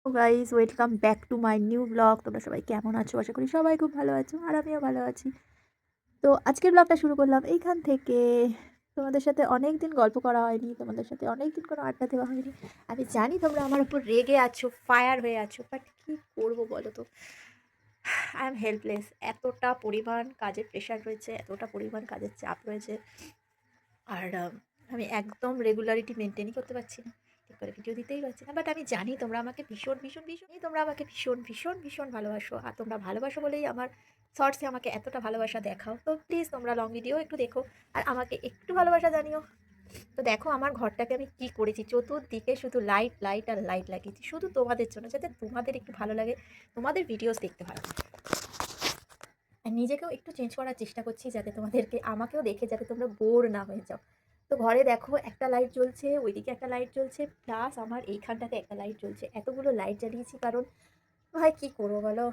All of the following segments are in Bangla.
Guys, welcome back to my new blog. তোমরা সবাই কেমন আছো? আশা করি সবাই খুব ভালো আছো আর আমিও ভালো আছি। তো আজকের ব্লগটা শুরু করলাম এইখান থেকে। তোমাদের সাথে অনেক দিন গল্প করা হয়নি, তোমাদের সাথে অনেক দিন কোনো আড্ডা দেওয়া হয়নি। আমি জানি তোমরা আমার উপর রেগে আছো, ফায়ার হয়ে আছো, বাট কী করবো বলো তো? I am helpless. এতটা পরিমাণ কাজের প্রেশার রয়েছে, এতটা পরিমাণ কাজের চাপ রয়েছে, আর আমি একদম রেগুলারিটি মেনটেনই করতে পারছি না। ঠিক করে ভিডিও দিতেই পারছি না। বাট আমি জানি তোমরা আমাকে তোমরা আমাকে ভীষণ, ভীষণ, ভীষণ ভালোবাসো। আর তোমরা ভালোবাসো বলেই আমার শর্টসে আমাকে এতটা ভালোবাসা দেখাও। তো প্লিজ তোমরা লং ভিডিও একটু দেখো আর আমাকে একটু ভালোবাসা জানিও। তো দেখো আমার ঘরটাকে আমি কি করেছি, চতুর্দিকে শুধু লাইট, লাইট আর লাইট লাগিয়েছি শুধু তোমাদের জন্য, যাতে তোমাদের একটু ভালো লাগে, তোমাদের ভিডিওস দেখতে ভালো লাগে। আর নিজেকেও একটু চেঞ্জ করার চেষ্টা করছি, যাতে তোমাদেরকে আমাকেও দেখে যাতে তোমরা বোর না হয়ে যাও। তো ঘরে দেখো একটা লাইট জ্বলছে, ওইদিকে একটা লাইট জ্বলছে, প্লাস আমার এইখানটাতে একটা লাইট জ্বলছে। এতগুলো লাইট জ্বালিয়েছি কারণ ভাই কী করবো বলো,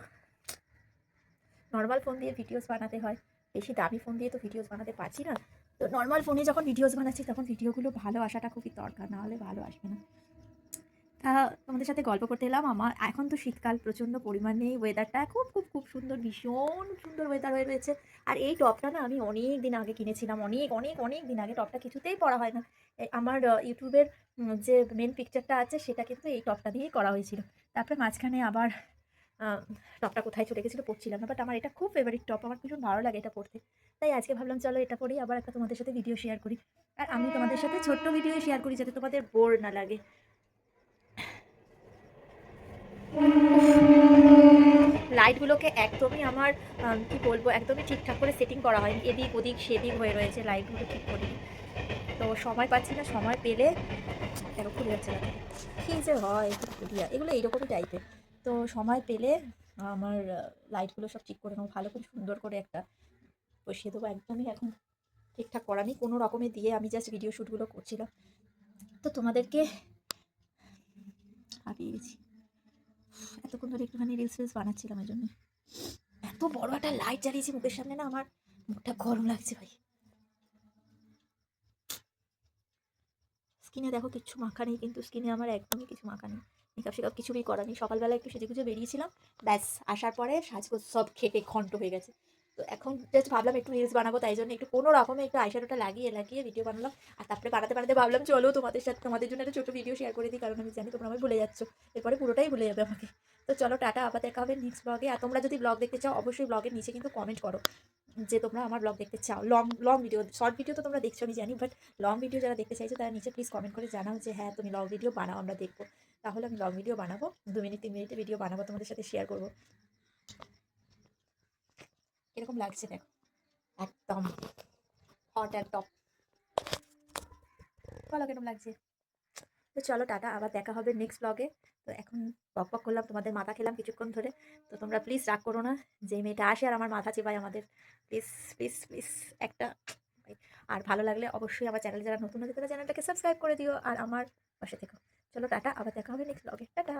নর্মাল ফোন দিয়ে ভিডিওস বানাতে হয়, বেশি দামি ফোন দিয়ে তো ভিডিওস বানাতে পারছি না। তো নর্মাল ফোনে যখন ভিডিওস বানাচ্ছি তখন ভিডিওগুলো ভালো আসাটা খুবই দরকার, নাহলে ভালো আসবে না। তা তোমাদের সাথে গল্প করতে এলাম। আমার এখন তো শীতকাল, প্রচণ্ড পরিমাণে ওয়েদারটা খুব খুব খুব সুন্দর, ভীষণ সুন্দর ওয়েদার হয়ে রয়েছে। আর এই টপটা না আমি অনেক দিন আগে কিনেছিলাম, অনেক অনেক অনেক দিন আগে। টপটা কিছুতেই পরা হয় না। আমার ইউটিউবের যে মেন পিকচারটা আছে সেটা কিন্তু এই টপটা দিয়েই করা হয়েছিল। তারপরে মাঝখানে আবার টপটা কোথায় চলে গেছিলো পরছিলাম না, বাট আমার এটা খুব ফেভারিট টপ, আমার ভীষণ ভালো লাগে এটা পরতে। তাই আজকে ভাবলাম চলো এটা পরেই আবার একটা তোমাদের সাথে ভিডিও শেয়ার করি। আর আমি তোমাদের সাথে ছোট্ট ভিডিও শেয়ার করি যাতে তোমাদের বোর না লাগে। লাইটগুলোকে একদমই আমার কি বলবো, একদমই ঠিকঠাক করে সেটিং করা হয়নি, এদিক ওদিক সেদিক হয়ে রয়েছে, লাইটগুলো ঠিক করিনি। তো সময় পাচ্ছি না, সময় পেলে দেখো খুলে যাচ্ছে না, কী যে হয় ভিডিও এগুলো এইরকমই টাইপের। তো সময় পেলে আমার লাইটগুলো সব ঠিক করে নেবো, ভালো করে সুন্দর করে একটা বসিয়ে দেবো। একদমই এখন ঠিকঠাক করা নেই, কোনো রকমে দিয়ে আমি জাস্ট ভিডিও শ্যুটগুলো করছিলাম। তো তোমাদেরকে হারিয়ে গেছি, এতক্ষণ ধরে একটুখানি রিলস ফিলস বানাচ্ছিলাম, এই জন্য এত বড় একটা লাইট জ্বালিয়েছি মুখের সামনে না, আমার মুখটা গরম লাগছে ভাই। স্কিনে দেখো কিচ্ছু মাখা নেই, কিন্তু স্কিনে আমার একদমই কিছু মাখা নেই, মেকআপ শেকআপ কিছুই করা নেই। সকালবেলা একটু সেজেগুজে বেরিয়েছিলাম, ব্যাস আসার পরে সাজগোজ সব খেটে ঘন্ট হয়ে গেছে। তো এখন জাস্ট ভাবলাম একটু রিলস বানাবো, তাই জন্য একটু কোনো রকমে একটু আইশ্যাডোটা লাগিয়ে লাগিয়ে ভিডিও বানালাম। আর তারপরে বানাতে বানাতে ভাবলাম চলো তোমাদের সাথে, তোমাদের জন্য একটা ছোটো ভিডিও শেয়ার করে দিই, কারণ আমি জানি তোমরা আমায় ভুলে যাচ্ছ, এরপরে পুরোটাই ভুলে যাবে আমাকে। তো চলো টাটা, আবার দেখা হবে নেক্সট ব্লগে। আর তোমরা যদি ব্লগ দেখতে চাও অবশ্যই ব্লগের নিচে কিন্তু কমেন্ট করো যে তোমরা আমার ব্লগ দেখতে চাও। Long long video, short video তো তোমরা দেখছো আমি জানি, বাট লং ভিডিও যারা দেখতে চাইছো তারা নিচে প্লিজ কমেন্ট করে জানাও যে হ্যাঁ তুমি লং ভিডিও বানাও, আমরা দেখবো। তাহলে আমি লং ভিডিও বানাবো, 2 মিনিট 3 মিনিটের ভিডিও বানাবো, তোমাদের সাথে শেয়ার করবো। এরকম লাগছে দেখো, একদম হট একদম, বলো কেরকম লাগছে? তো চলো টাটা, আবার দেখা হবে নেক্সট ব্লগে। তো এখন বক বক করলাম, তোমাদের মাথা খেলাম কিছুক্ষণ ধরে। তো তোমরা প্লিজ রাগ করো না, যে মেয়েটা আসে আর আমার মাথা চিবায় আমাদের, প্লিজ প্লিজ প্লিজ একটা। আর ভালো লাগলে অবশ্যই আমার চ্যানেলে যারা নতুন আছে তারা চ্যানেলটাকে সাবস্ক্রাইব করে দিও আর আমার পাশে থেকো। চলো টাটা, আবার দেখা হবে নেক্সট ব্লগে। টাটা।